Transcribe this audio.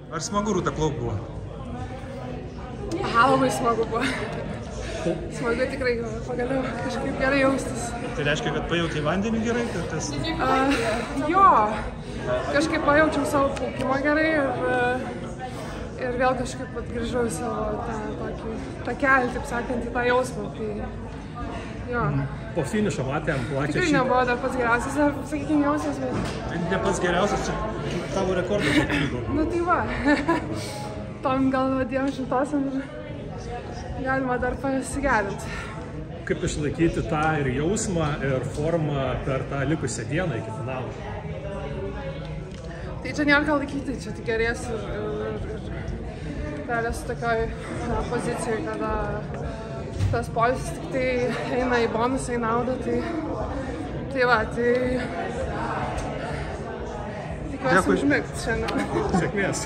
Ar smagu Rūta plaukt buvo? Aha, labai smagu buvo. Smagu tikrai, pagaliau kažkaip gerai jaustis. Tai reiškia, kad pajautai vandenį gerai? Jo, kažkaip pajaučiau savo plaukimą gerai ir vėl kažkaip grįžau į savo tokį takelį, taip sakant, į tą jausmą. Tai, jo. Po finišo matėm plačią tikrai nebuvo dar pats geriausias, sakykime, jausmas, bet... Tai ne pats geriausias, čia tavo rekordas. Nu tai va, tom gal 200 ir galima dar pasigerinti. Kaip išlaikyti tą ir jausmą, ir formą per tą likusią dieną iki finalo? Tai čia nėra ką laikyti, čia tik gerės ir esu tokioj pozicijoje, kada tas poilsis tik tai eina į bonusą, į naudą, tai va, tai tikiuosi užmigti šiandien. Sėkmės.